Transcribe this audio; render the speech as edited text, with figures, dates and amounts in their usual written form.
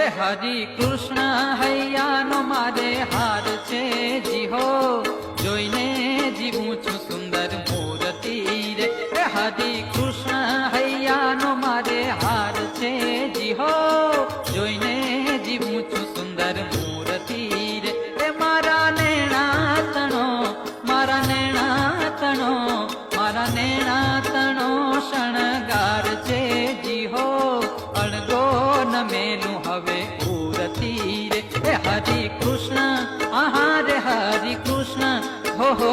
એ હરી કૃષ્ણ હૈયાનો મારે હાર છે જી હો, જોઈને જીવું છું સુંદર મૂર્તિ રે. એ હરી કૃષ્ણ હૈયાનો મારે હાર છે જી હો, જોઈને જીવું છું સુંદર મૂર્તિ રે. એ મારા નેણા તણો, મારા નેણા તણો, મારા નેણા તણો શણગાર છે જી હો, અણગો ન મેલું હવે ઉરતી રે. એ હરી કૃષ્ણ આહા રે હરી કૃષ્ણ હો હો